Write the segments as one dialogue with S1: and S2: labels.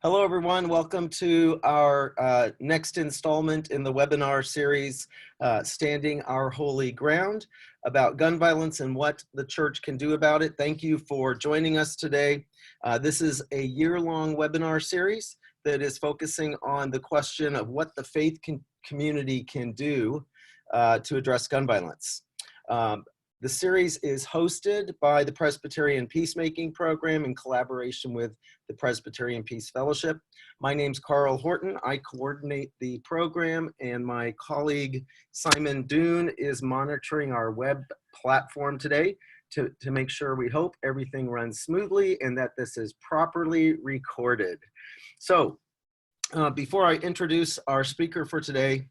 S1: Hello, everyone. Welcome to our next installment in the webinar series, Standing Our Holy Ground, about gun violence and what the church can do about it. Thank you for joining us today. This is a year-long webinar series that is focusing on the question of what the faith community can do to address gun violence. The series is hosted by the Presbyterian Peacemaking Program in collaboration with the Presbyterian Peace Fellowship. My name's Carl Horton. I coordinate the program, and my colleague Simon Doon is monitoring our web platform today to make sure we hope everything runs smoothly and that this is properly recorded. So before I introduce our speaker for today,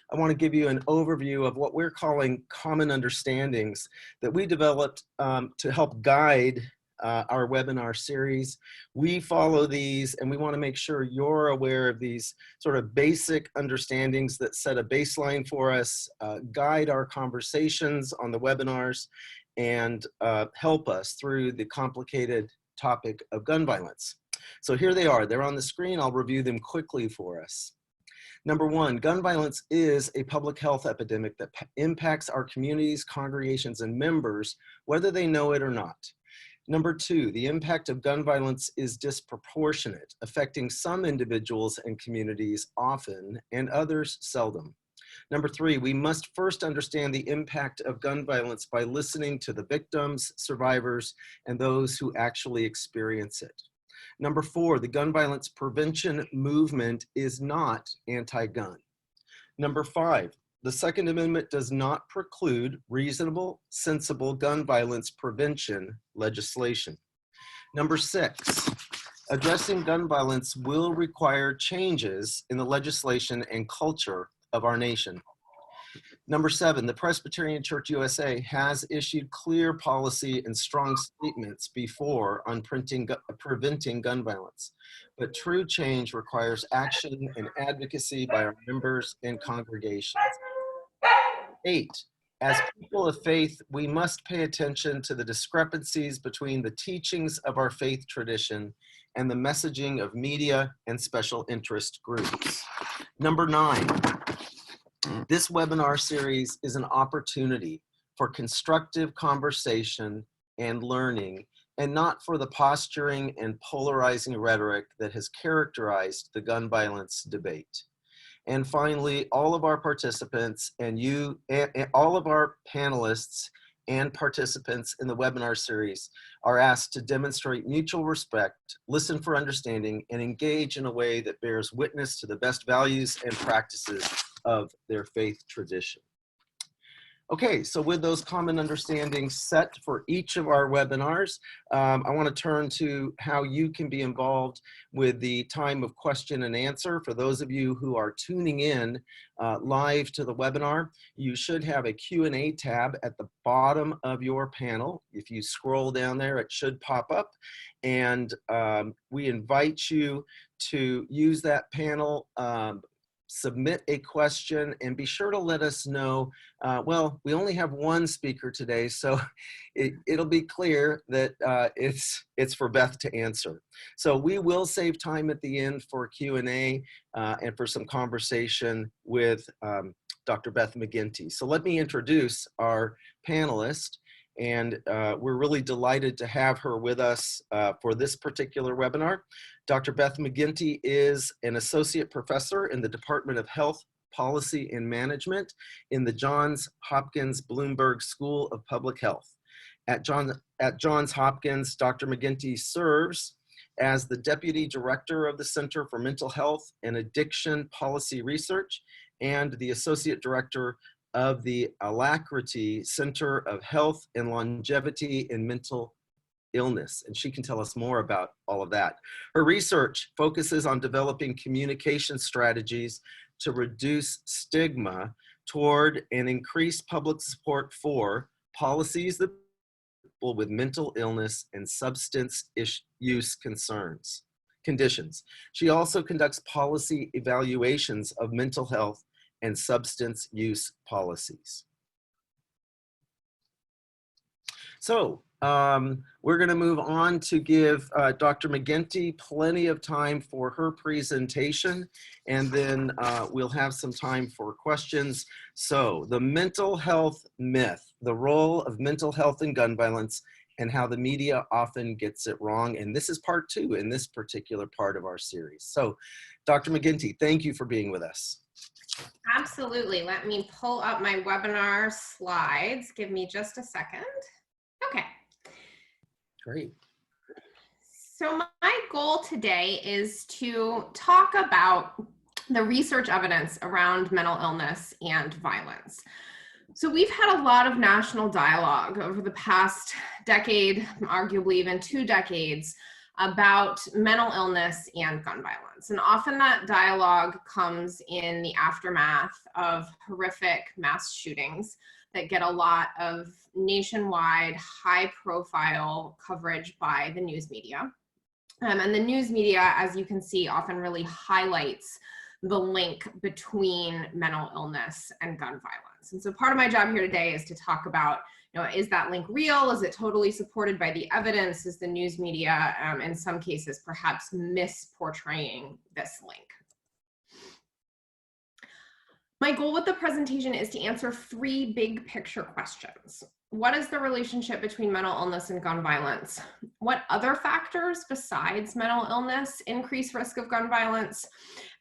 S1: I want to give you an overview of what we're calling common understandings that we developed to help guide our webinar series. We follow these, and we want to make sure you're aware of these sort of basic understandings that set a baseline for us, guide our conversations on the webinars, and help us through the complicated topic of gun violence. So here they are. They're on the screen. I'll review them quickly for us. Number one, gun violence is a public health epidemic that impacts our communities, congregations, and members, whether they know it or not. Number two, the impact of gun violence is disproportionate, affecting some individuals and communities often and others seldom. Number three, we must first understand the impact of gun violence by listening to the victims, survivors, and those who actually experience it. Number four, the gun violence prevention movement is not anti-gun. Number five, the Second Amendment does not preclude reasonable, sensible gun violence prevention legislation. Number six, addressing gun violence will require changes in the legislation and culture of our nation. Number seven, the Presbyterian Church USA has issued clear policy and strong statements before on preventing gun violence, but true change requires action and advocacy by our members and congregations. Eight, as people of faith, we must pay attention to the discrepancies between the teachings of our faith tradition and the messaging of media and special interest groups. Number nine, this webinar series is an opportunity for constructive conversation and learning, and not for the posturing and polarizing rhetoric that has characterized the gun violence debate. And finally, all of our participants and all of our panelists and participants in the webinar series are asked to demonstrate mutual respect, listen for understanding, and engage in a way that bears witness to the best values and practices of their faith tradition. Okay, so with those common understandings set for each of our webinars, I want to turn to how you can be involved with the time of question and answer. For those of you who are tuning in live to the webinar, you should have a Q&A tab at the bottom of your panel. If you scroll down there, it should pop up, and we invite you to use that panel, submit a question, and be sure to let us know. Well, we only have one speaker today, so it'll be clear that it's for Beth to answer. So we will save time at the end for Q&A and for some conversation with Dr. Beth McGinty. So let me introduce our panelist, and we're really delighted to have her with us for this particular webinar. Dr. Beth McGinty is an associate professor in the Department of Health, Policy, and Management in the Johns Hopkins Bloomberg School of Public Health. At Johns Hopkins, Dr. McGinty serves as the Deputy Director of the Center for Mental Health and Addiction Policy Research and the Associate Director of the Alacrity Center of Health and Longevity in Mental Illness, and she can tell us more about all of that. Her research focuses on developing communication strategies to reduce stigma toward and increase public support for policies that people with mental illness and substance use conditions. She also conducts policy evaluations of mental health and substance use policies. So We're going to move on to give Dr. McGinty plenty of time for her presentation, and then we'll have some time for questions. So, the mental health myth, the role of mental health in gun violence, and how the media often gets it wrong. And this is part 2 in this particular part of our series. So, Dr. McGinty, thank you for being with us.
S2: Absolutely. Let me pull up my webinar slides. Give me just a second. Okay.
S1: Great.
S2: So my goal today is to talk about the research evidence around mental illness and violence. So we've had a lot of national dialogue over the past decade, arguably even 2 decades, about mental illness and gun violence. And often that dialogue comes in the aftermath of horrific mass shootings that get a lot of nationwide, high-profile coverage by the news media. And the news media, as you can see, often really highlights the link between mental illness and gun violence. And so part of my job here today is to talk about, is that link real? Is it totally supported by the evidence? Is the news media, in some cases, perhaps misportraying this link? My goal with the presentation is to answer 3 big picture questions. What is the relationship between mental illness and gun violence? What other factors besides mental illness increase risk of gun violence?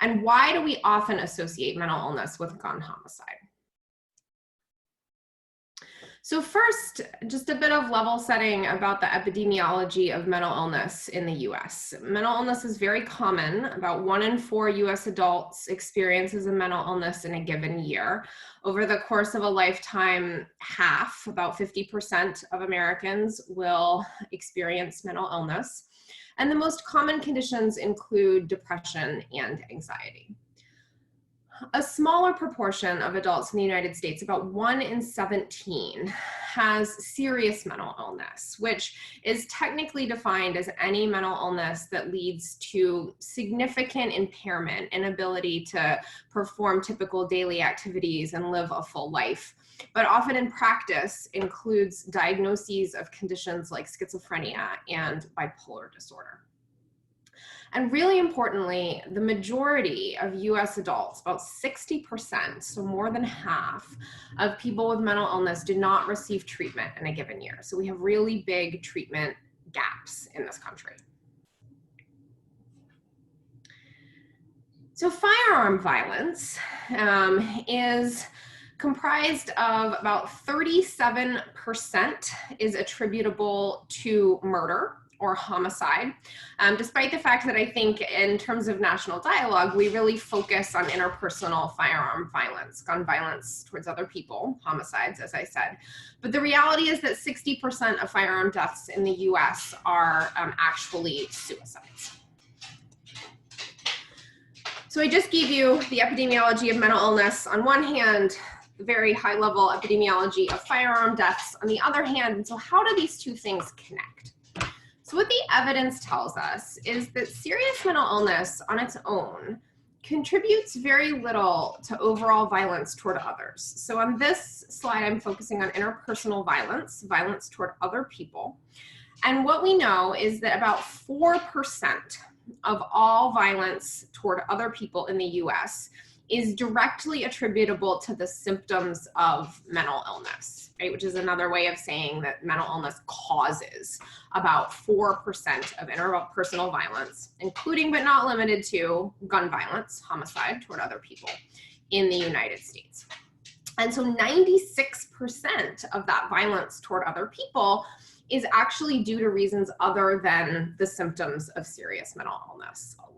S2: And why do we often associate mental illness with gun homicide? So first, just a bit of level setting about the epidemiology of mental illness in the US. Mental illness is very common. About 1 in 4 US adults experiences a mental illness in a given year. Over the course of a lifetime, about 50% of Americans will experience mental illness. And the most common conditions include depression and anxiety. A smaller proportion of adults in the United States, about 1 in 17, has serious mental illness, which is technically defined as any mental illness that leads to significant impairment, inability to perform typical daily activities and live a full life, but often in practice includes diagnoses of conditions like schizophrenia and bipolar disorder. And really importantly, the majority of US adults, about 60%, so more than half of people with mental illness do not receive treatment in a given year. So we have really big treatment gaps in this country. So firearm violence is comprised of about 37% is attributable to murder or homicide, despite the fact that I think in terms of national dialogue, we really focus on interpersonal firearm violence, gun violence towards other people, homicides, as I said. But the reality is that 60% of firearm deaths in the US are actually suicides. So I just gave you the epidemiology of mental illness on one hand, the very high level epidemiology of firearm deaths on the other hand. And so how do these 2 things connect? So what the evidence tells us is that serious mental illness on its own contributes very little to overall violence toward others. So on this slide, I'm focusing on interpersonal violence, violence toward other people. And what we know is that about 4% of all violence toward other people in the US is directly attributable to the symptoms of mental illness, right? Which is another way of saying that mental illness causes about 4% of interpersonal violence, including but not limited to gun violence, homicide toward other people in the United States. And so 96% of that violence toward other people is actually due to reasons other than the symptoms of serious mental illness alone.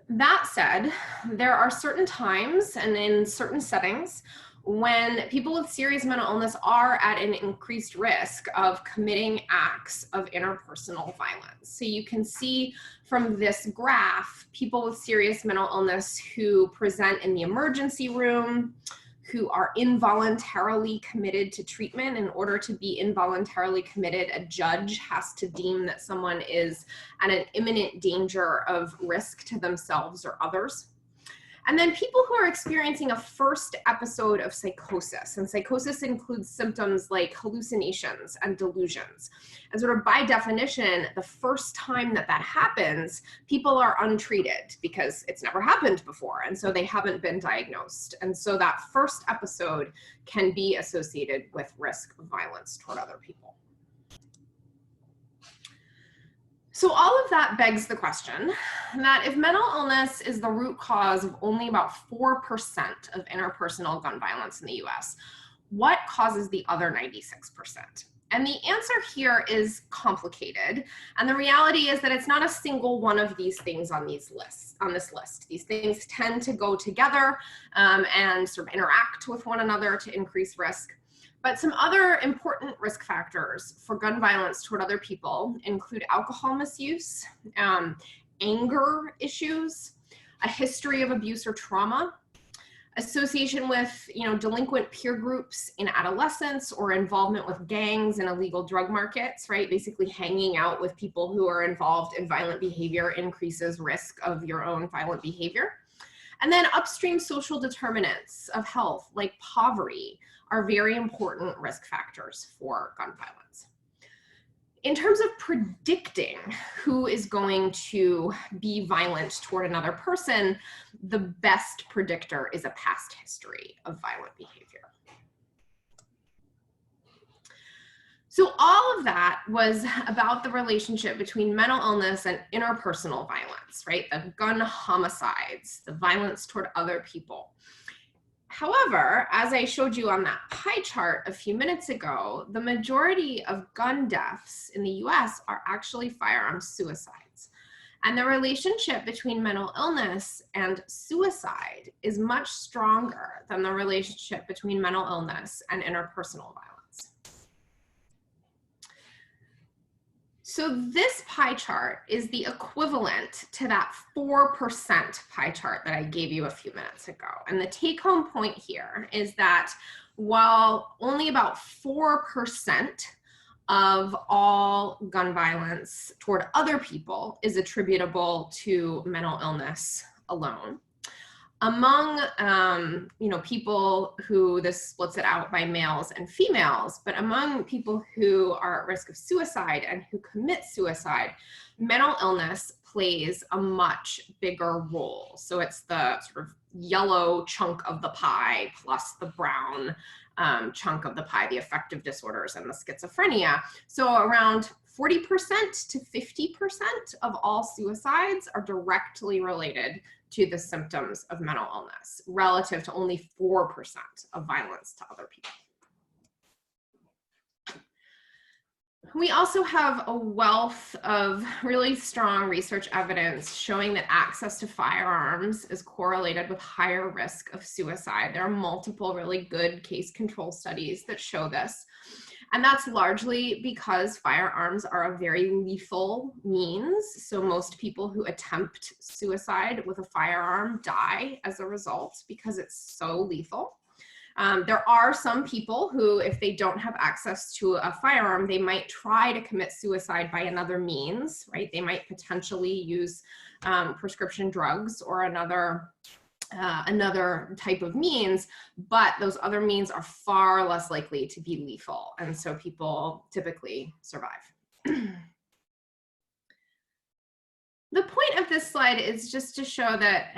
S2: That said, there are certain times and in certain settings when people with serious mental illness are at an increased risk of committing acts of interpersonal violence. So you can see from this graph, people with serious mental illness who present in the emergency room, who are involuntarily committed to treatment. In order to be involuntarily committed, a judge has to deem that someone is at an imminent danger of risk to themselves or others. And then people who are experiencing a first episode of psychosis, and psychosis includes symptoms like hallucinations and delusions. And sort of by definition, the first time that that happens, people are untreated because it's never happened before. And so they haven't been diagnosed. And so that first episode can be associated with risk of violence toward other people. So all of that begs the question that if mental illness is the root cause of only about 4% of interpersonal gun violence in the US, what causes the other 96%? And the answer here is complicated. And the reality is that it's not a single one of these things on this list. These things tend to go together and sort of interact with one another to increase risk. But some other important risk factors for gun violence toward other people include alcohol misuse, anger issues, a history of abuse or trauma, association with delinquent peer groups in adolescence, or involvement with gangs and illegal drug markets, right? Basically hanging out with people who are involved in violent behavior increases risk of your own violent behavior. And then upstream social determinants of health, like poverty, are very important risk factors for gun violence. In terms of predicting who is going to be violent toward another person, the best predictor is a past history of violent behavior. So all of that was about the relationship between mental illness and interpersonal violence, right? The gun homicides, the violence toward other people. However, as I showed you on that pie chart a few minutes ago, the majority of gun deaths in the US are actually firearms suicides. And the relationship between mental illness and suicide is much stronger than the relationship between mental illness and interpersonal violence. So this pie chart is the equivalent to that 4% pie chart that I gave you a few minutes ago. And the take-home point here is that while only about 4% of all gun violence toward other people is attributable to mental illness alone, among people who, this splits it out by males and females, but among people who are at risk of suicide and who commit suicide, mental illness plays a much bigger role. So it's the sort of yellow chunk of the pie plus the brown chunk of the pie, the affective disorders and the schizophrenia. So around 40% to 50% of all suicides are directly related to the symptoms of mental illness, relative to only 4% of violence to other people. We also have a wealth of really strong research evidence showing that access to firearms is correlated with higher risk of suicide. There are multiple really good case control studies that show this. And that's largely because firearms are a very lethal means. So most people who attempt suicide with a firearm die as a result because it's so lethal. There are some people who, if they don't have access to a firearm, they might try to commit suicide by another means, right? They might potentially use prescription drugs or another type of means, but those other means are far less likely to be lethal. And so people typically survive. The point of this slide is just to show that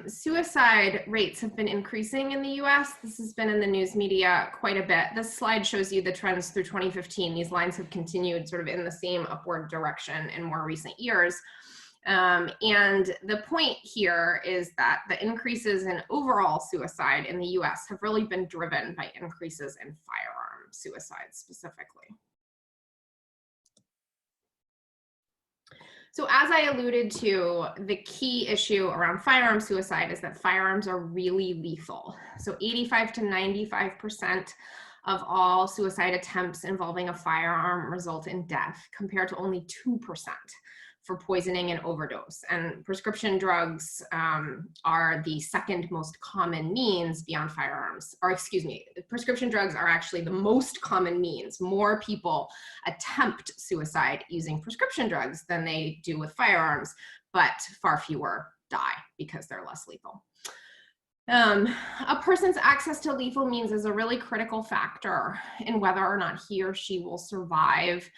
S2: suicide rates have been increasing in the US. This has been in the news media quite a bit. This slide shows you the trends through 2015. These lines have continued sort of in the same upward direction in more recent years. And the point here is that the increases in overall suicide in the US have really been driven by increases in firearm suicide specifically. So as I alluded to, the key issue around firearm suicide is that firearms are really lethal. So 85 to 95% of all suicide attempts involving a firearm result in death, compared to only 2% for poisoning and overdose. And prescription drugs are the second most common means beyond firearms, or excuse me, prescription drugs are actually the most common means. More people attempt suicide using prescription drugs than they do with firearms, but far fewer die because they're less lethal. A person's access to lethal means is a really critical factor in whether or not he or she will survive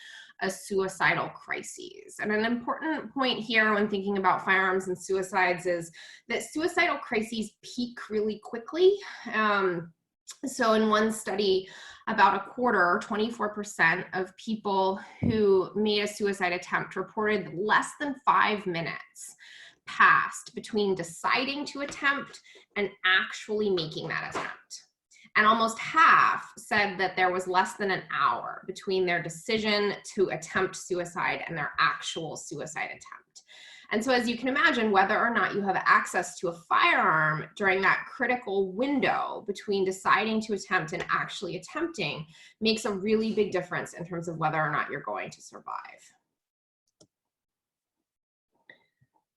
S2: a suicidal crisis. And an important point here when thinking about firearms and suicides is that suicidal crises peak really quickly. So in one study, about a quarter, 24% of people who made a suicide attempt reported less than 5 minutes passed between deciding to attempt and actually making that attempt. And almost half said that there was less than an hour between their decision to attempt suicide and their actual suicide attempt. And so as you can imagine, whether or not you have access to a firearm during that critical window between deciding to attempt and actually attempting makes a really big difference in terms of whether or not you're going to survive.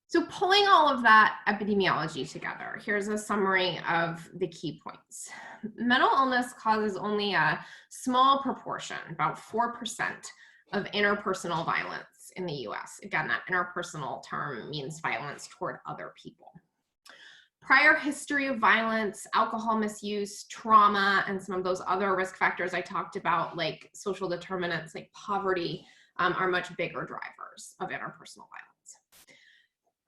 S2: So pulling all of that epidemiology together, here's a summary of the key points. Mental illness causes only a small proportion, about 4%, of interpersonal violence in the US. Again, that interpersonal term means violence toward other people. Prior history of violence, alcohol misuse, trauma, and some of those other risk factors I talked about, like social determinants like poverty, are much bigger drivers of interpersonal violence.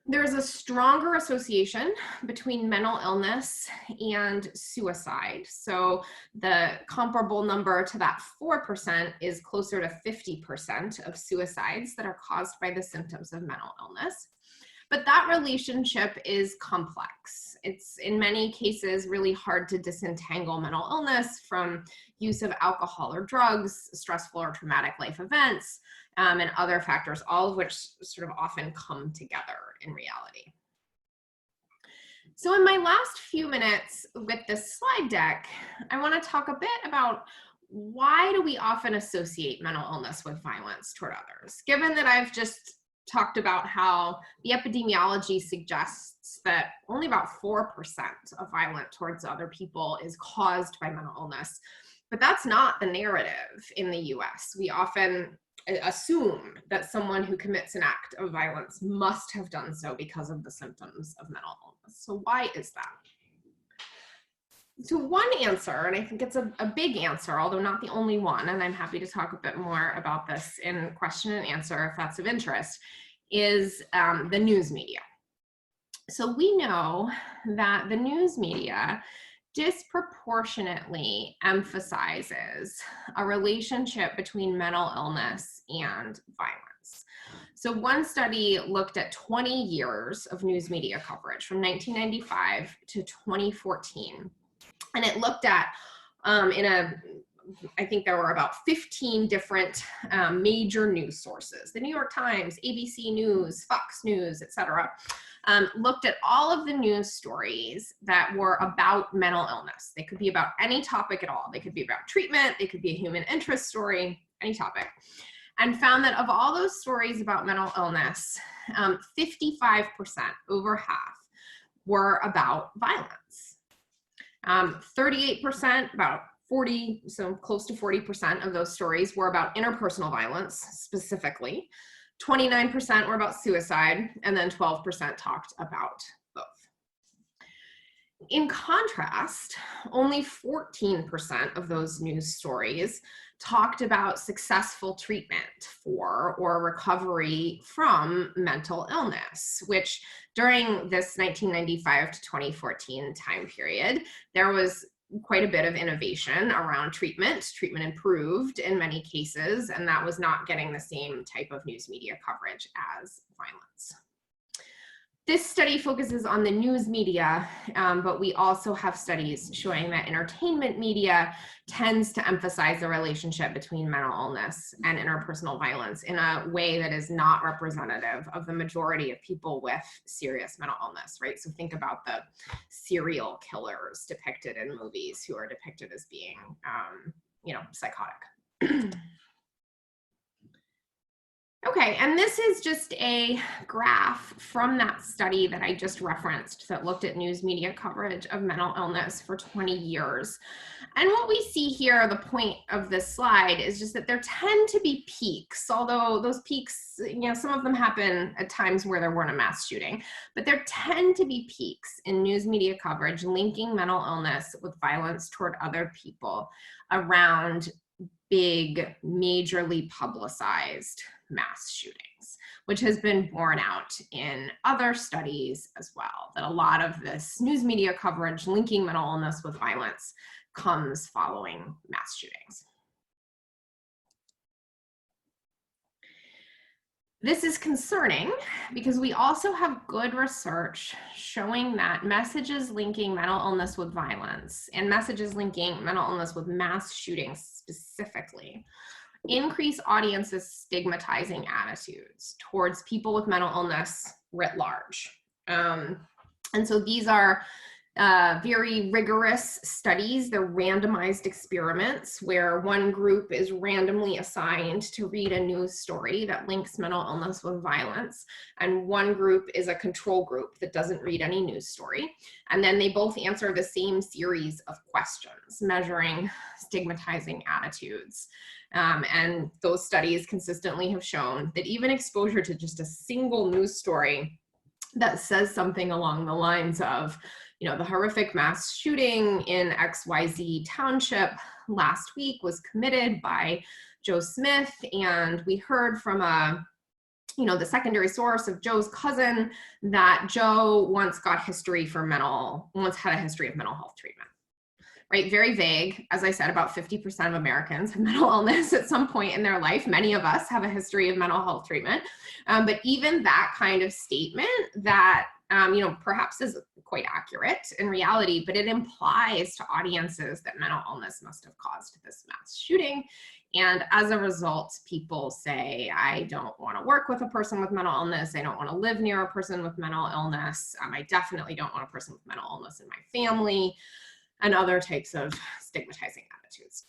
S2: There's a stronger association between mental illness and suicide. So the comparable number to that 4% is closer to 50% of suicides that are caused by the symptoms of mental illness. But that relationship is complex. It's in many cases really hard to disentangle mental illness from use of alcohol or drugs, stressful or traumatic life events, and other factors, all of which sort of often come together in reality. So in my last few minutes with this slide deck, I want to talk a bit about why do we often associate mental illness with violence toward others, given that I've just talked about how the epidemiology suggests that only about 4% of violence towards other people is caused by mental illness. But that's not the narrative in the US. We often assume that someone who commits an act of violence must have done so because of the symptoms of mental illness. So why is that? So one answer, and I think it's a big answer, although not the only one, and I'm happy to talk a bit more about this in question and answer if that's of interest, is the news media. So we know that the news media disproportionately emphasizes a relationship between mental illness and violence. So one study looked at 20 years of news media coverage from 1995 to 2014. And it looked at, I think there were about 15 different major news sources, the New York Times, ABC News, Fox News, et cetera, looked at all of the news stories that were about mental illness. They could be about any topic at all. They could be about treatment, they could be a human interest story, any topic. And found that of all those stories about mental illness, 55%, over half, were about violence. 38%, about 40, so close to 40% of those stories were about interpersonal violence specifically. 29% were about suicide, and then 12% talked about both. In contrast, only 14% of those news stories talked about successful treatment for or recovery from mental illness, which during this 1995 to 2014 time period, there was quite a bit of innovation around treatment. Treatment improved in many cases, and that was not getting the same type of news media coverage as violence. This study focuses on the news media, but we also have studies showing that entertainment media tends to emphasize the relationship between mental illness and interpersonal violence in a way that is not representative of the majority of people with serious mental illness, right? So think about the serial killers depicted in movies who are depicted as being, psychotic. Okay, and this is just a graph from that study that I just referenced that looked at news media coverage of mental illness for 20 years. And what we see here, the point of this slide, is just that there tend to be peaks, although those peaks, some of them happen at times where there weren't a mass shooting, but there tend to be peaks in news media coverage linking mental illness with violence toward other people around big, majorly publicized mass shootings, which has been borne out in other studies as well, that a lot of this news media coverage linking mental illness with violence comes following mass shootings. This is concerning because we also have good research showing that messages linking mental illness with violence and messages linking mental illness with mass shootings specifically increase audiences' stigmatizing attitudes towards people with mental illness writ large. And so these are very rigorous studies. They're randomized experiments where one group is randomly assigned to read a news story that links mental illness with violence, and one group is a control group that doesn't read any news story. And then they both answer the same series of questions measuring stigmatizing attitudes. And those studies consistently have shown that even exposure to just a single news story that says something along the lines of, the horrific mass shooting in XYZ township last week was committed by Joe Smith, and we heard from the secondary source of Joe's cousin that Joe once had a history of mental health treatment. Right, very vague. As I said, about 50% of Americans have mental illness at some point in their life. Many of us have a history of mental health treatment. But even that kind of statement that, perhaps is quite accurate in reality, but it implies to audiences that mental illness must have caused this mass shooting. And as a result, people say, I don't want to work with a person with mental illness. I don't want to live near a person with mental illness. I definitely don't want a person with mental illness in my family, and other types of stigmatizing attitudes.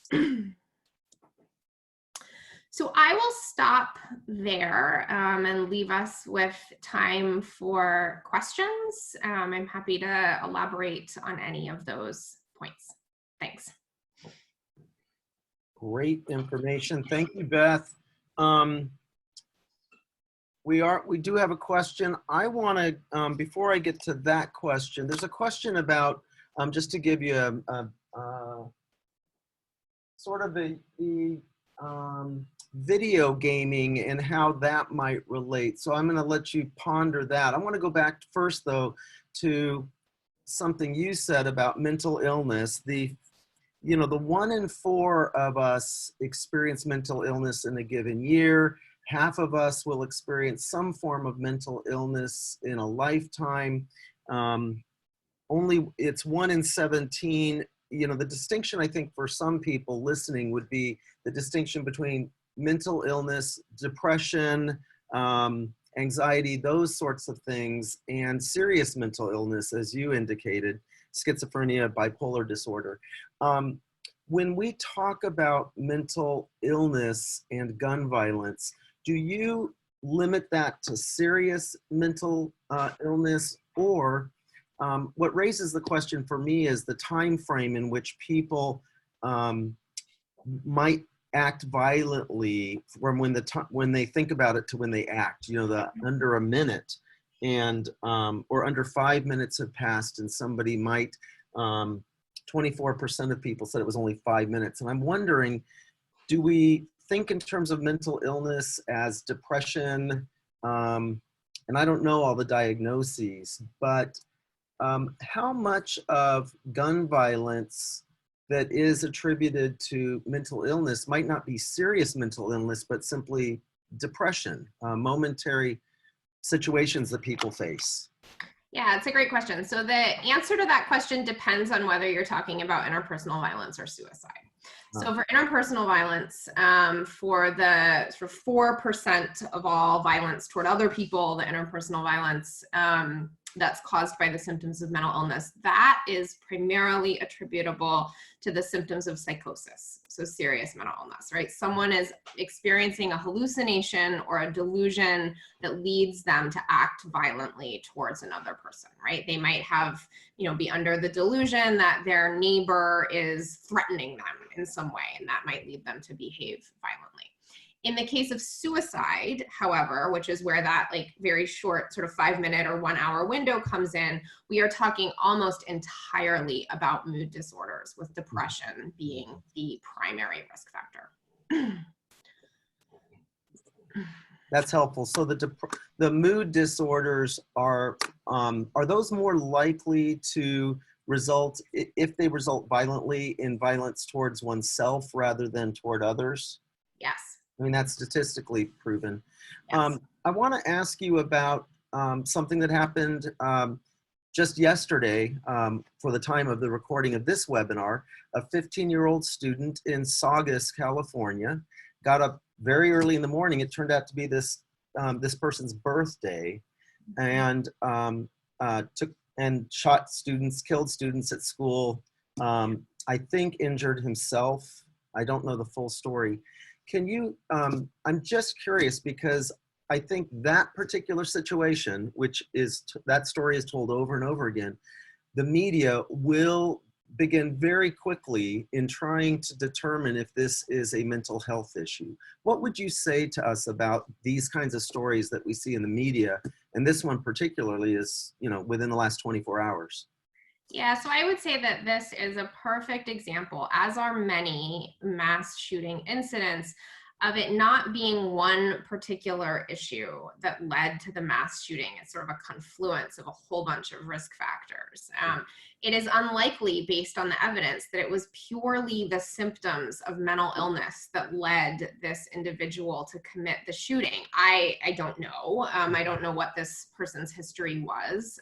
S2: So I will stop there and leave us with time for questions. I'm happy to elaborate on any of those points. Thanks.
S1: Great information. Thank you, Beth. We do have a question. I want to, before I get to that question, there's a question about, just to give you sort of the video gaming and how that might relate. So I'm going to let you ponder that. I want to go back first, though, to something you said about mental illness. The 1 in 4 of us experience mental illness in a given year. Half of us will experience some form of mental illness in a lifetime. It's 1 in 17. The distinction, I think, for some people listening would be the distinction between mental illness, depression, anxiety, those sorts of things, and serious mental illness, as you indicated, schizophrenia, bipolar disorder. When we talk about mental illness and gun violence, do you limit that to serious mental illness, or what raises the question for me is the time frame in which people might act violently from when they think about it to when they act, the under a minute, and or under 5 minutes have passed and somebody might, 24% of people said it was only 5 minutes. And I'm wondering, do we think in terms of mental illness as depression? And I don't know all the diagnoses, but how much of gun violence that is attributed to mental illness might not be serious mental illness, but simply depression, momentary situations that people face?
S2: Yeah, it's a great question. So the answer to that question depends on whether you're talking about interpersonal violence or suicide. So for interpersonal violence, for 4% of all violence toward other people, the interpersonal violence, that's caused by the symptoms of mental illness, that is primarily attributable to the symptoms of psychosis, so serious mental illness, right? Someone is experiencing a hallucination or a delusion that leads them to act violently towards another person, right? They might have, be under the delusion that their neighbor is threatening them in some way, and that might lead them to behave violently. In the case of suicide, however, which is where that very short sort of 5-minute or 1-hour window comes in, we are talking almost entirely about mood disorders, with depression being the primary risk factor.
S1: That's helpful. So the mood disorders are those more likely to result, if they result violently, in violence towards oneself rather than toward others?
S2: Yes.
S1: I mean, that's statistically proven.
S2: Yes.
S1: I want to ask you about something that happened just yesterday for the time of the recording of this webinar. A 15-year-old student in Saugus, California, got up very early in the morning. It turned out to be this person's birthday, and shot students, killed students at school. I think injured himself. I don't know the full story. Can you, I'm just curious, because I think that particular situation, which is, that story is told over and over again, the media will begin very quickly in trying to determine if this is a mental health issue. What would you say to us about these kinds of stories that we see in the media? And this one particularly is, within the last 24 hours.
S2: Yeah, so I would say that this is a perfect example, as are many mass shooting incidents, of it not being one particular issue that led to the mass shooting. It's sort of a confluence of a whole bunch of risk factors. It is unlikely, based on the evidence, that it was purely the symptoms of mental illness that led this individual to commit the shooting. I don't know. I don't know what this person's history was,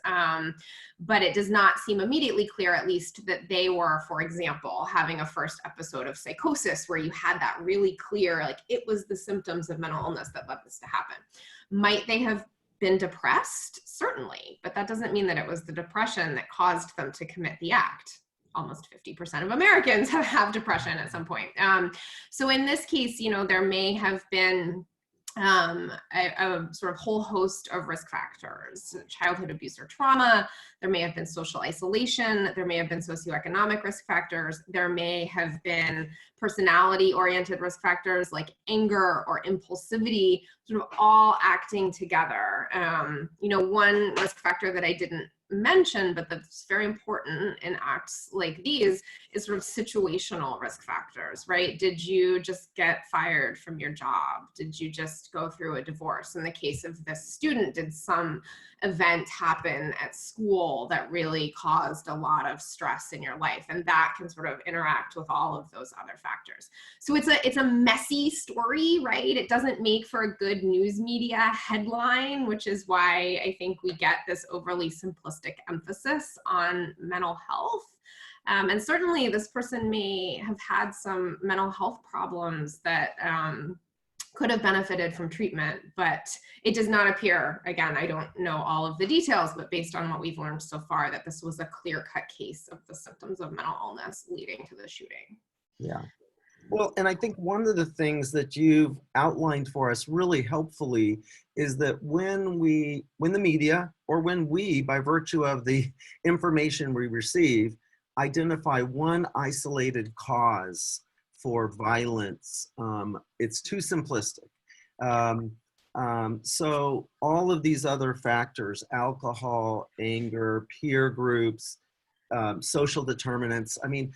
S2: but it does not seem immediately clear, at least, that they were, for example, having a first episode of psychosis where you had that really clear, it was the symptoms of mental illness that led this to happen. Might they have been depressed? Certainly, but that doesn't mean that it was the depression that caused them to commit the act. Almost 50% of Americans have depression at some point. So in this case, there may have been a sort of whole host of risk factors: childhood abuse or trauma. There may have been social isolation. There may have been socioeconomic risk factors. There may have been personality-oriented risk factors like anger or impulsivity, sort of all acting together. One risk factor that I didn't mention, but that's very important in acts like these, is sort of situational risk factors, right? Did you just get fired from your job? Did you just go through a divorce? In the case of this student, did some event happen at school that really caused a lot of stress in your life? And that can sort of interact with all of those other factors. So it's a messy story, right? It doesn't make for a good news media headline, which is why I think we get this overly simplistic emphasis on mental health. And certainly this person may have had some mental health problems that could have benefited from treatment, but it does not appear, again, I don't know all of the details, but based on what we've learned so far, that this was a clear-cut case of the symptoms of mental illness leading to the shooting.
S1: Yeah. Well, and I think one of the things that you've outlined for us really helpfully is that when the media, or when we, by virtue of the information we receive, identify one isolated cause for violence, it's too simplistic. So all of these other factors, alcohol, anger, peer groups, social determinants, I mean,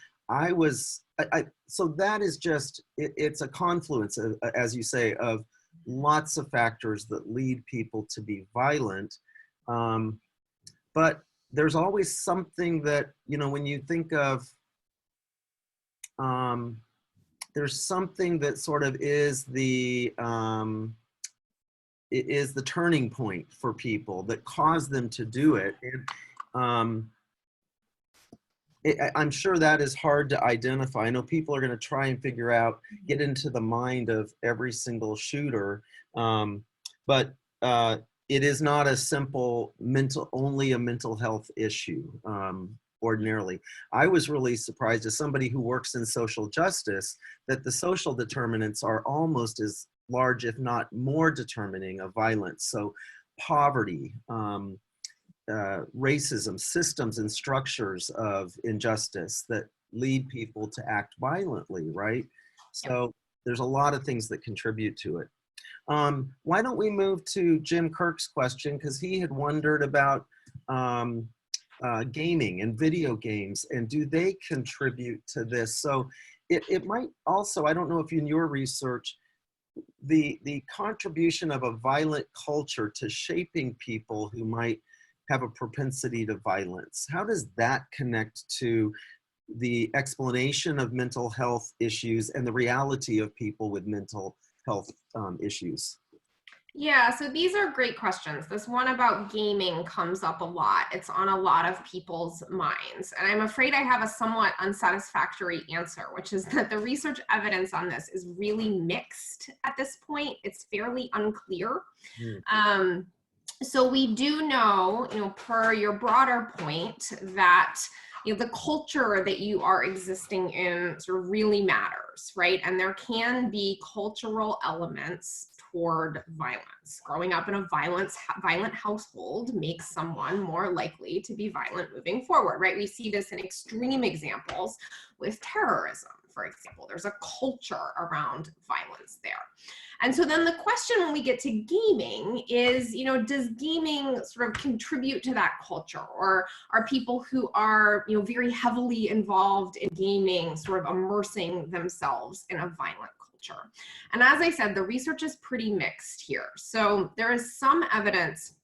S1: so that is just, it's a confluence, as you say, of lots of factors that lead people to be violent. But there's always something that, when you think of, there's something that sort of is the turning point for people that cause them to do it. And, I'm sure that is hard to identify. I know people are going to try and figure out, get into the mind of every single shooter. But it is not a simple only a mental health issue. Ordinarily, I was really surprised as somebody who works in social justice that the social determinants are almost as large, if not more, determining of violence. So poverty, racism, systems and structures of injustice that lead people to act violently, right? So there's a lot of things that contribute to it. Why don't we move to Jim Kirk's question, because he had wondered about gaming and video games, and do they contribute to this? So it might also, I don't know if in your research, the contribution of a violent culture to shaping people who might have a propensity to violence, how does that connect to the explanation of mental health issues and the reality of people with mental health issues?
S2: Yeah, so these are great questions. This one about gaming comes up a lot. It's on a lot of people's minds. And I'm afraid I have a somewhat unsatisfactory answer, which is that the research evidence on this is really mixed at this point. It's fairly unclear. So we do know, per your broader point, that the culture that you are existing in sort of really matters, right? And there can be cultural elements toward violence. Growing up in a violent household makes someone more likely to be violent moving forward, right? We see this in extreme examples with terrorism, for example. There's a culture around violence there. And so then the question when we get to gaming is, does gaming sort of contribute to that culture? Or are people who are, very heavily involved in gaming sort of immersing themselves in a violent culture? And as I said, the research is pretty mixed here. So there is some evidence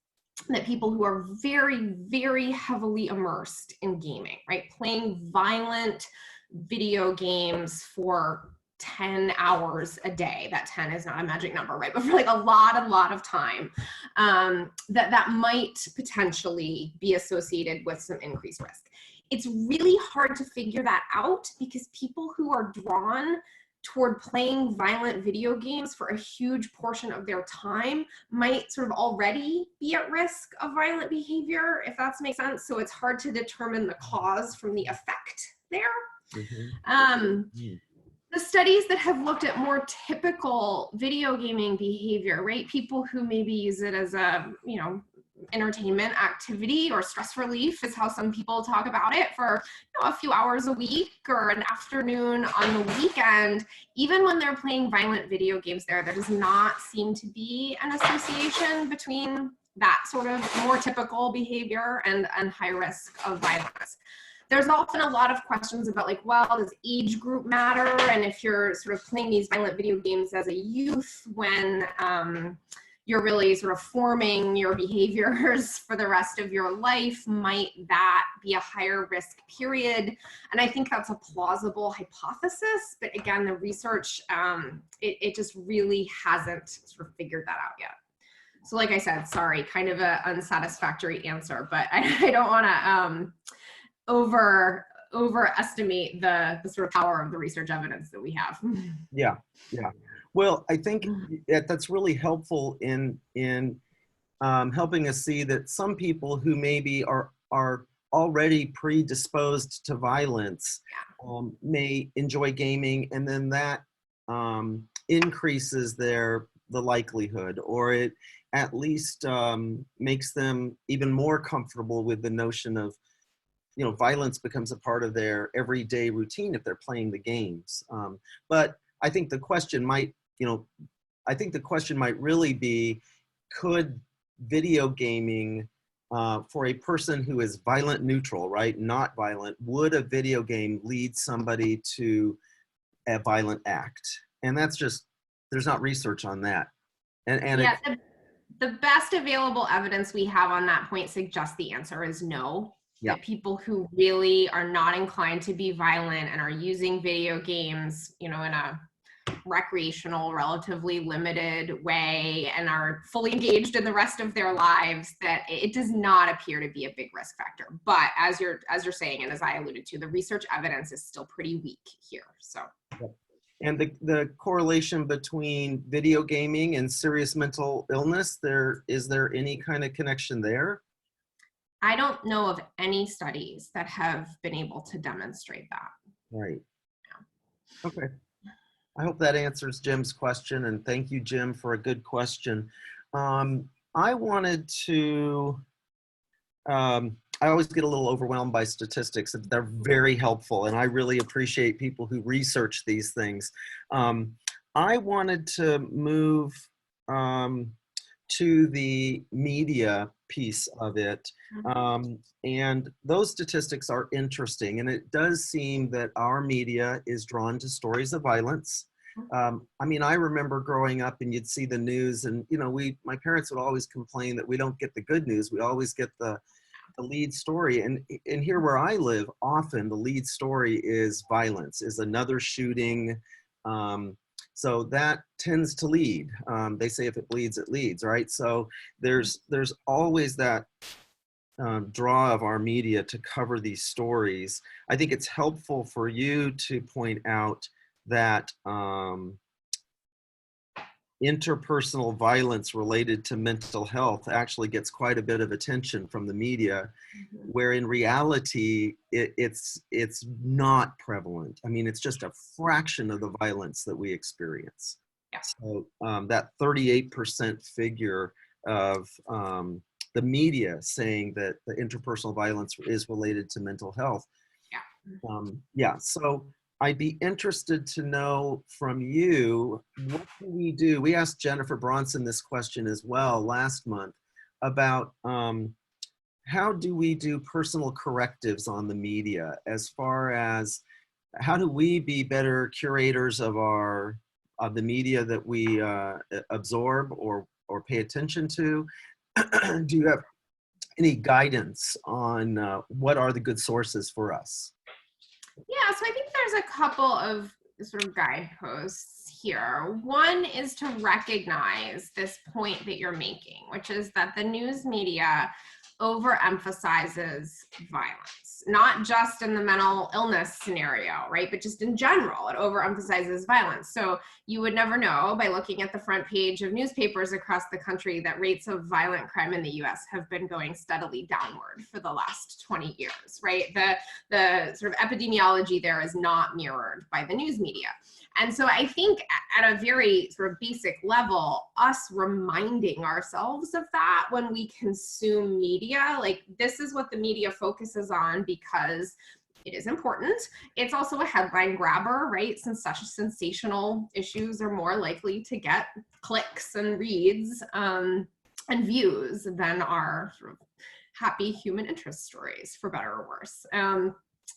S2: that people who are very, very heavily immersed in gaming, right, playing violent video games for 10 hours a day, that 10 is not a magic number, right, but for like a lot of time, that might potentially be associated with some increased risk. It's really hard to figure that out because people who are drawn toward playing violent video games for a huge portion of their time might sort of already be at risk of violent behavior, if that makes sense. So it's hard to determine the cause from the effect there. The studies that have looked at more typical video gaming behavior, right? People who maybe use it as a, entertainment activity or stress relief is how some people talk about it, for a few hours a week or an afternoon on the weekend. Even when they're playing violent video games there does not seem to be an association between that sort of more typical behavior and high risk of violence. There's often a lot of questions about does age group matter? And if you're sort of playing these violent video games as a youth when you're really sort of forming your behaviors for the rest of your life, might that be a higher risk period? And I think that's a plausible hypothesis, but again, the research, it just really hasn't sort of figured that out yet. So like I said, sorry, kind of an unsatisfactory answer, but I don't want to overestimate the sort of power of the research evidence that we have.
S1: Yeah. Well, I think that's really helpful in helping us see that some people who maybe are already predisposed to violence may enjoy gaming, and then that increases the likelihood, or it at least makes them even more comfortable with the notion of violence becomes a part of their everyday routine if they're playing the games. But I think the question might really be, could video gaming, for a person who is violent neutral, right, not violent, would a video game lead somebody to a violent act? And that's just, there's not research on that. And
S2: yeah, the best available evidence we have on that point suggests the answer is no.
S1: Yeah.
S2: That people who really are not inclined to be violent and are using video games, in a recreational, relatively limited way, and are fully engaged in the rest of their lives, that it does not appear to be a big risk factor. But as you're saying, and as I alluded to, the research evidence is still pretty weak here. So.
S1: And the correlation between video gaming and serious mental illness, is there any kind of connection there?
S2: I don't know of any studies that have been able to demonstrate that.
S1: Right. Okay. I hope that answers Jim's question, and thank you, Jim, for a good question. I wanted to, I always get a little overwhelmed by statistics. They're very helpful, and I really appreciate people who research these things. I wanted to move to the media piece of it. And those statistics are interesting, and it does seem that our media is drawn to stories of violence. I mean, I remember growing up and you'd see the news, and my parents would always complain that we don't get the good news. We always get the lead story. And here where I live, often the lead story is violence, is another shooting. So that tends to lead. They say if it bleeds, it leads, right? So there's always that draw of our media to cover these stories. I think it's helpful for you to point out that interpersonal violence related to mental health actually gets quite a bit of attention from the media, where in reality it's not prevalent. I mean, it's just a fraction of the violence that we experience.
S2: Yeah.
S1: So that 38% figure of the media saying that the interpersonal violence is related to mental health. Yeah. So I'd be interested to know from you, what do we do? We asked Jennifer Bronson this question as well last month about how do we do personal correctives on the media, as far as how do we be better curators of the media that we absorb or pay attention to? Do you have any guidance on what are the good sources for us?
S2: Yeah, so I think there's a couple of sort of guideposts here. One is to recognize this point that you're making, which is that the news media overemphasizes violence, not just in the mental illness scenario, right? But just in general, it overemphasizes violence. So you would never know by looking at the front page of newspapers across the country that rates of violent crime in the US have been going steadily downward for the last 20 years, right? The sort of epidemiology there is not mirrored by the news media. And so I think at a very sort of basic level, us reminding ourselves of that when we consume media, like this is what the media focuses on because it is important. It's also a headline grabber, right? Since such sensational issues are more likely to get clicks and reads and views than our sort of happy human interest stories, for better or worse.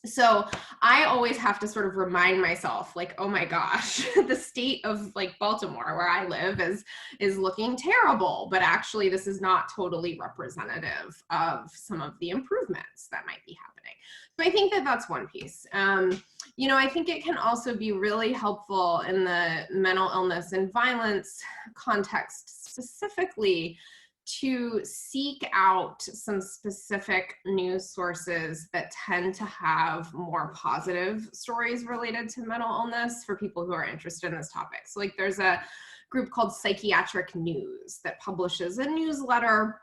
S2: So I always have to sort of remind myself, like, oh my gosh, the state of like Baltimore where I live is looking terrible, but actually this is not totally representative of some of the improvements that might be happening. So I think that that's one piece. I think it can also be really helpful in the mental illness and violence context specifically to seek out some specific news sources that tend to have more positive stories related to mental illness for people who are interested in this topic. So like there's a group called Psychiatric News that publishes a newsletter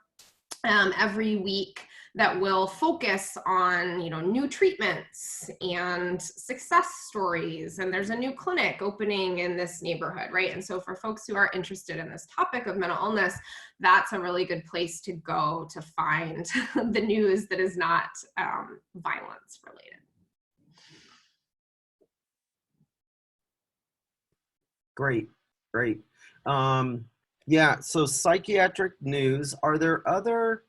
S2: every week that will focus on, new treatments and success stories. And there's a new clinic opening in this neighborhood, right? And so for folks who are interested in this topic of mental illness, that's a really good place to go to find the news that is not violence related.
S1: Great. Yeah, so Psychiatric News, are there other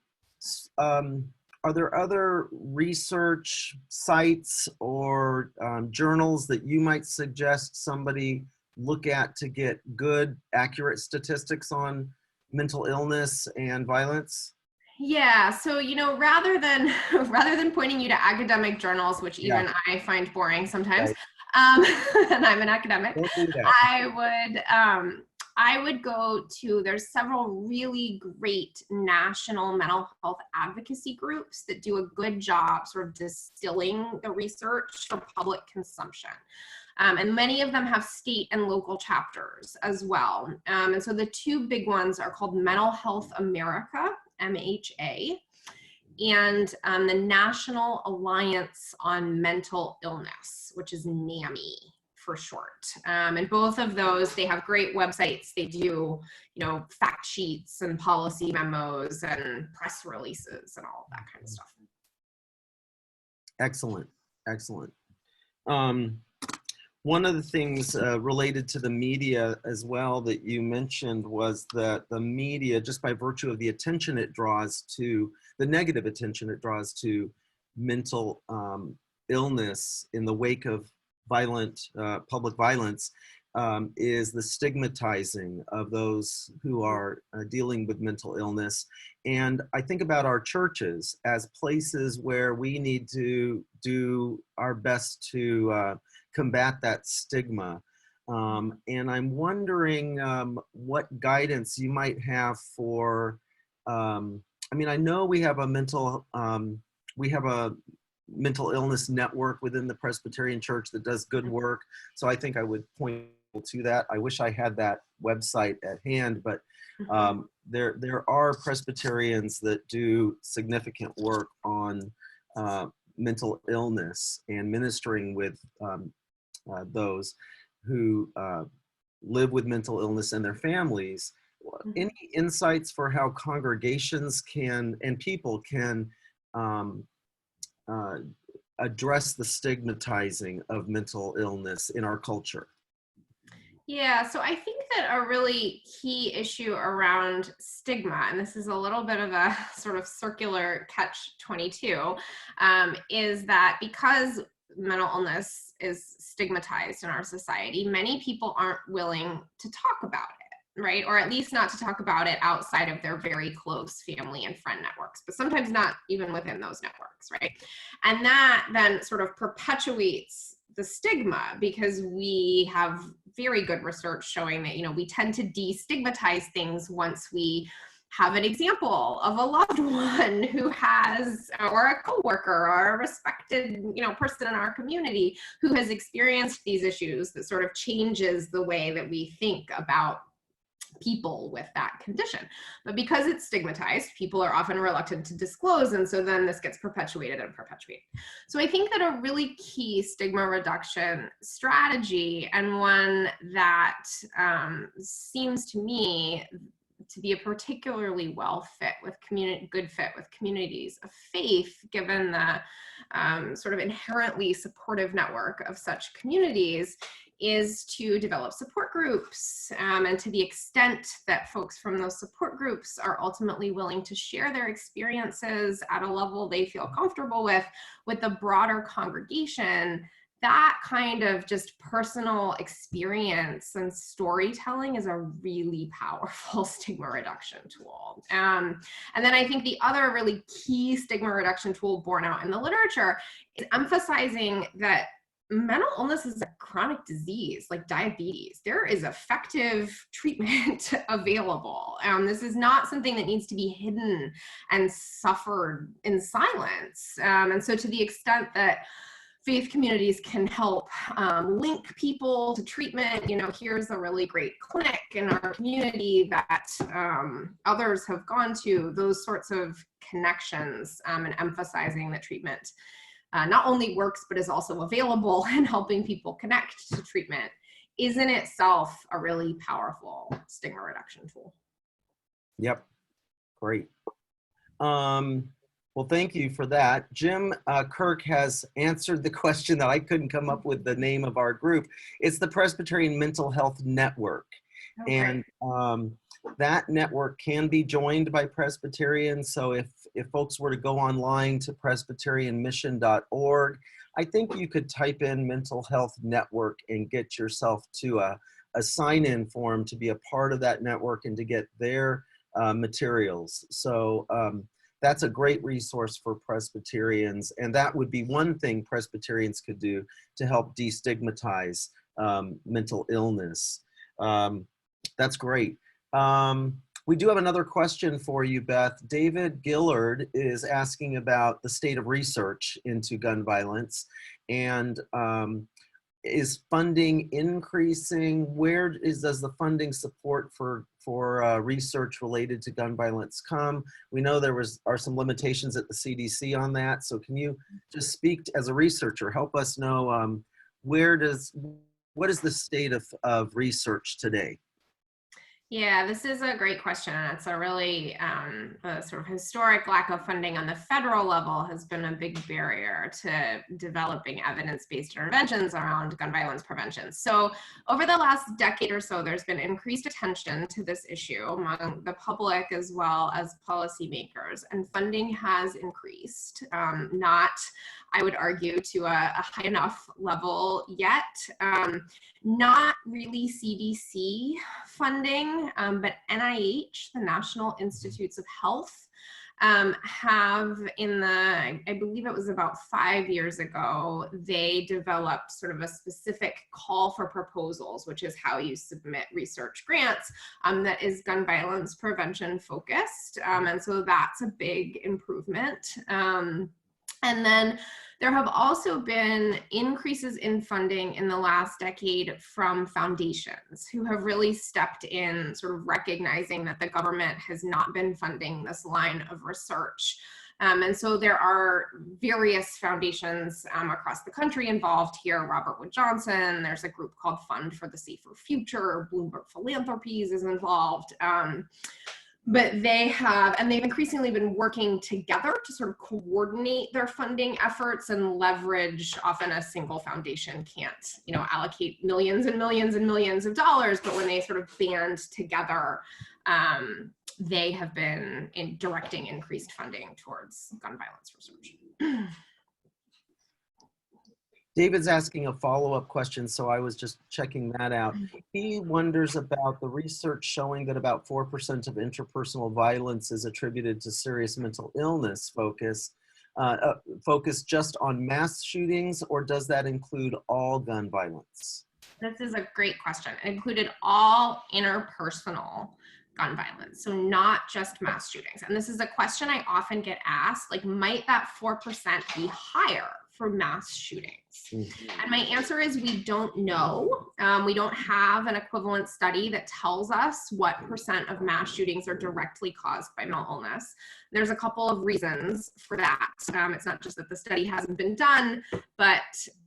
S1: research sites or journals that you might suggest somebody look at to get good, accurate statistics on mental illness and violence?
S2: Yeah, so rather than pointing you to academic journals, which even I find boring sometimes, and I'm an academic,
S1: Don't do that.
S2: I would go to, there's several really great national mental health advocacy groups that do a good job sort of distilling the research for public consumption. And many of them have state and local chapters as well. And so the two big ones are called Mental Health America, MHA, and the National Alliance on Mental Illness, which is NAMI for short. And both of those, they have great websites. They do, fact sheets and policy memos and press releases and all of that kind of stuff.
S1: Excellent, excellent. One of the things related to the media as well that you mentioned was that the media, just by virtue of the attention it draws to, the negative attention it draws to mental illness in the wake of violent public violence, is the stigmatizing of those who are dealing with mental illness. And I think about our churches as places where we need to do our best to combat that stigma. And I'm wondering what guidance you might have for, I know we have a mental illness network within the Presbyterian Church that does good work. So I think I would point to that. I wish I had that website at hand, but there are Presbyterians that do significant work on mental illness and ministering with those who live with mental illness and their families. Any insights for how congregations can and people can address the stigmatizing of mental illness in our culture?
S2: Yeah, so I think that a really key issue around stigma, and this is a little bit of a sort of circular catch-22, is that because mental illness is stigmatized in our society, many people aren't willing to talk about it, right? Or at least not to talk about it outside of their very close family and friend networks, but sometimes not even within those networks, right? And that then sort of perpetuates the stigma, because we have very good research showing that, we tend to destigmatize things once we have an example of a loved one who has, or a coworker or a respected, person in our community who has experienced these issues, that sort of changes the way that we think about people with that condition. But because it's stigmatized, people are often reluctant to disclose, and so then this gets perpetuated and perpetuated. So I think that a really key stigma reduction strategy, and one that seems to me to be a particularly good fit with communities of faith, given the sort of inherently supportive network of such communities, is to develop support groups. And to the extent that folks from those support groups are ultimately willing to share their experiences at a level they feel comfortable with the broader congregation, that kind of just personal experience and storytelling is a really powerful stigma reduction tool. And then I think the other really key stigma reduction tool borne out in the literature is emphasizing that mental illness is a chronic disease like diabetes. There is effective treatment available. This is not something that needs to be hidden and suffered in silence. And so to the extent that faith communities can help link people to treatment, here's a really great clinic in our community that others have gone to, those sorts of connections, and emphasizing that treatment not only works, but is also available, and helping people connect to treatment is in itself a really powerful stigma reduction tool.
S1: Yep, great. Well, thank you for that. Jim Kirk has answered the question that I couldn't come up with the name of our group. It's the Presbyterian Mental Health Network. Okay. And that network can be joined by Presbyterians. So if folks were to go online to presbyterianmission.org, I think you could type in mental health network and get yourself to a sign-in form to be a part of that network and to get their materials. So that's a great resource for Presbyterians. And that would be one thing Presbyterians could do to help destigmatize mental illness. That's great. We do have another question for you, Beth. David Gillard is asking about the state of research into gun violence. And is funding increasing? Where does the funding support for research related to gun violence come? We know are some limitations at the CDC on that. So can you just speak as a researcher, help us know what is the state of research today?
S2: Yeah, this is a great question. And it's a really a sort of historic lack of funding on the federal level has been a big barrier to developing evidence-based interventions around gun violence prevention. So over the last decade or so, there's been increased attention to this issue among the public as well as policymakers, and funding has increased. Not, I would argue, to a high enough level yet. Not really CDC funding, but NIH, the National Institutes of Health, have I believe it was about 5 years ago, they developed sort of a specific call for proposals, which is how you submit research grants, that is gun violence prevention focused. And so that's a big improvement. And then there have also been increases in funding in the last decade from foundations who have really stepped in, sort of recognizing that the government has not been funding this line of research. And so there are various foundations across the country involved here. Robert Wood Johnson, there's a group called Fund for the Safer Future, Bloomberg Philanthropies is involved. But they've increasingly been working together to sort of coordinate their funding efforts and leverage. Often a single foundation can't, allocate millions and millions and millions of dollars, but when they sort of band together, they have been directing increased funding towards gun violence research.
S1: David's asking a follow-up question, so I was just checking that out. He wonders about the research showing that about 4% of interpersonal violence is attributed to serious mental illness focus just on mass shootings, or does that include all gun violence?
S2: This is a great question. It included all interpersonal gun violence, so not just mass shootings. And this is a question I often get asked, like, might that 4% be higher for mass shootings? Mm-hmm. And my answer is we don't know. We don't have an equivalent study that tells us what % of mass shootings are directly caused by mental illness. There's a couple of reasons for that. It's not just that the study hasn't been done, but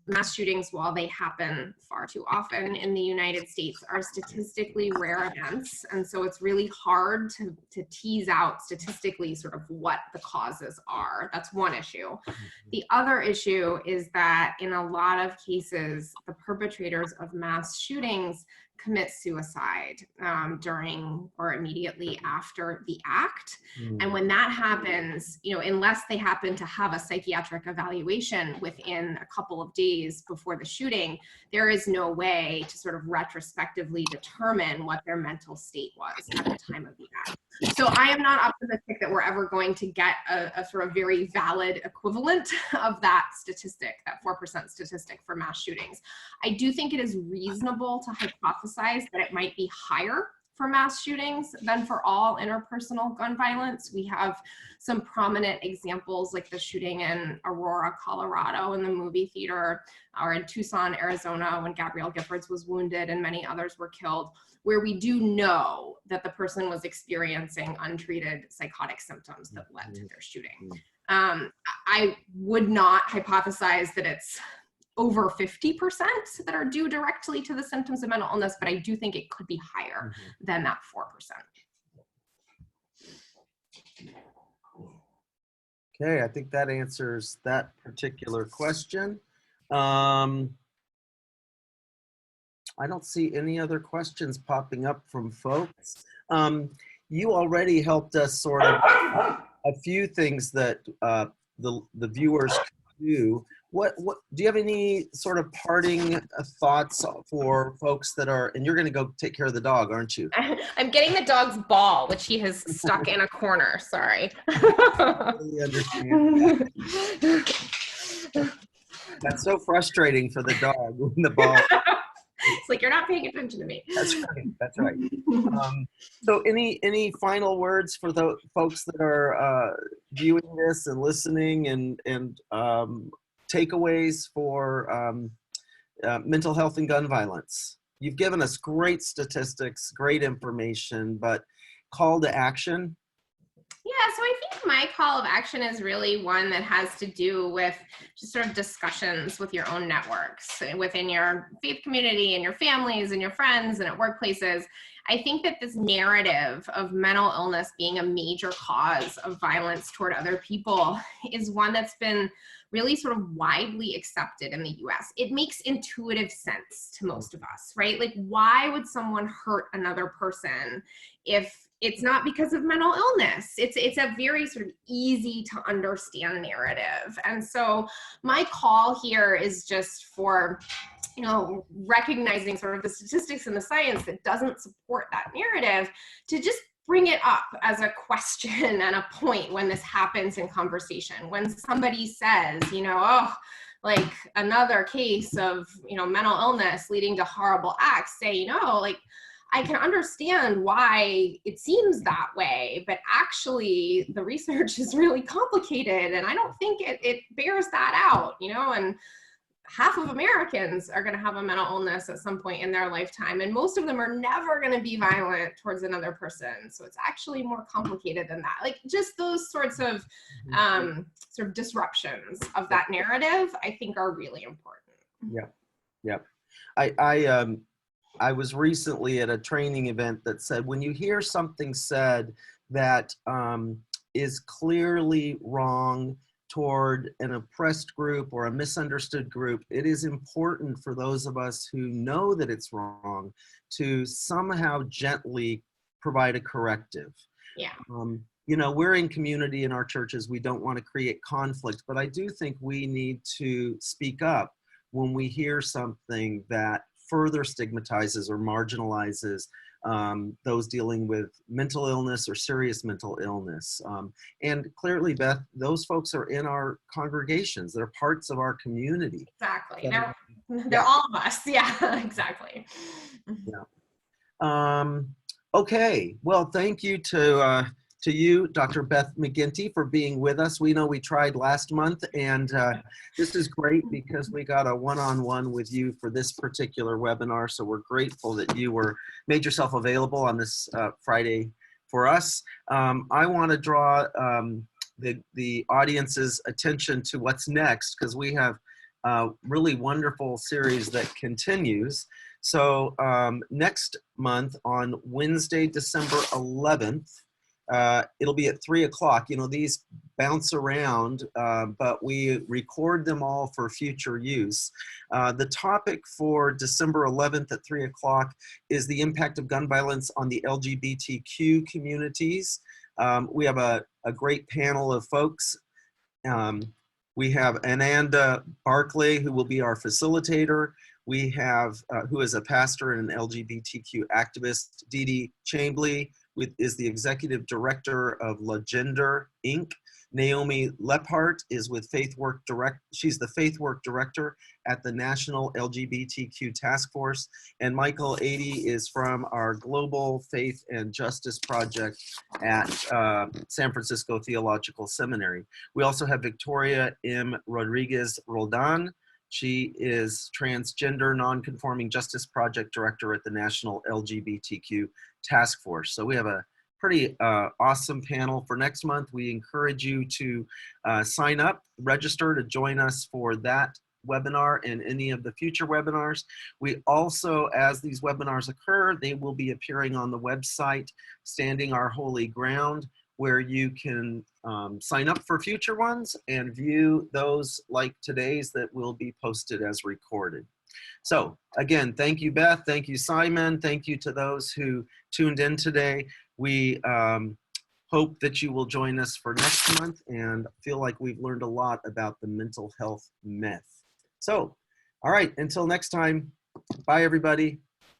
S2: mass shootings, while they happen far too often in the United States, are statistically rare events. And so it's really hard to tease out statistically sort of what the causes are. That's one issue. The other issue is that in a lot of cases, the perpetrators of mass shootings commit suicide during or immediately after the act. And when that happens, unless they happen to have a psychiatric evaluation within a couple of days before the shooting, there is no way to sort of retrospectively determine what their mental state was at the time of the act. So I am not optimistic that we're ever going to get a sort of very valid equivalent of that statistic, that 4% statistic for mass shootings. I do think it is reasonable to hypothesize that it might be higher for mass shootings than for all interpersonal gun violence. We have some prominent examples like the shooting in Aurora, Colorado in the movie theater, or in Tucson, Arizona, when Gabrielle Giffords was wounded and many others were killed, where we do know that the person was experiencing untreated psychotic symptoms that led to their shooting. I would not hypothesize that it's over 50% that are due directly to the symptoms of mental illness, but I do think it could be higher than that 4%.
S1: Okay, I think that answers that particular question. I don't see any other questions popping up from folks. You already helped us sort of a few things that the viewers can do. What do you have any sort of parting thoughts for folks that are, and you're going to go take care of the dog, aren't you?
S2: I'm getting the dog's ball, which he has stuck in a corner. Sorry.
S1: I really understand that. That's so frustrating for the dog when the ball.
S2: It's like, you're not paying attention to me.
S1: That's right. That's right. So any final words for the folks that are viewing this and listening, and takeaways for mental health and gun violence. You've given us great statistics, great information, but call to action.
S2: Yeah, so I think my call of action is really one that has to do with just sort of discussions with your own networks within your faith community and your families and your friends and at workplaces. I think that this narrative of mental illness being a major cause of violence toward other people is one that's been really sort of widely accepted in the US. It makes intuitive sense to most of us, right? Like, why would someone hurt another person if it's not because of mental illness? It's a very sort of easy to understand narrative. And so my call here is just for, you know, recognizing sort of the statistics and the science that doesn't support that narrative, to just bring it up as a question and a point when this happens in conversation. When somebody says, you know, oh, like another case of, you know, mental illness leading to horrible acts, say, you know, like, I can understand why it seems that way, but actually the research is really complicated and I don't think it bears that out, you know, and half of Americans are going to have a mental illness at some point in their lifetime, and most of them are never going to be violent towards another person. So it's actually more complicated than that. Like, just those sorts of sort of disruptions of that narrative, I think, are really important.
S1: Yeah, yeah. I was recently at a training event that said, when you hear something said that is clearly wrong toward an oppressed group or a misunderstood group, it is important for those of us who know that it's wrong to somehow gently provide a corrective.
S2: Yeah.
S1: You know, we're in community in our churches. We don't want to create conflict, but I do think we need to speak up when we hear something that further stigmatizes or marginalizes those dealing with mental illness or serious mental illness. And clearly, Beth, those folks are in our congregations. They're parts of our community.
S2: Exactly. They're all of us. Yeah, exactly.
S1: Yeah. Okay. Well, thank you to you, Dr. Beth McGinty, for being with us. We know we tried last month, and this is great because we got a one-on-one with you for this particular webinar. So we're grateful that you made yourself available on this Friday for us. I want to draw the audience's attention to what's next, because we have a really wonderful series that continues. So next month on Wednesday, December 11th, it'll be at 3 o'clock. You know, these bounce around, but we record them all for future use. The topic for December 11th at 3 o'clock is the impact of gun violence on the LGBTQ communities. We have a great panel of folks. We have Ananda Barclay, who will be our facilitator. We have, who is a pastor and an LGBTQ activist, Dee Dee Chambly, is the executive director of Legender Inc. Naomi Lephart is with she's the Faith Work Director at the National LGBTQ Task Force. And Michael Adey is from our Global Faith and Justice Project at San Francisco Theological Seminary. We also have Victoria M. Rodriguez Roldan. She is Transgender Nonconforming Justice Project Director at the National LGBTQ Task Force. So we have a pretty awesome panel for next month. We encourage you to sign up, register to join us for that webinar and any of the future webinars. We also, as these webinars occur, they will be appearing on the website, Standing Our Holy Ground, where you can sign up for future ones and view those like today's that will be posted as recorded. So again, thank you, Beth. Thank you, Simon. Thank you to those who tuned in today. We hope that you will join us for next month and feel like we've learned a lot about the mental health myth. So, all right, until next time, bye everybody.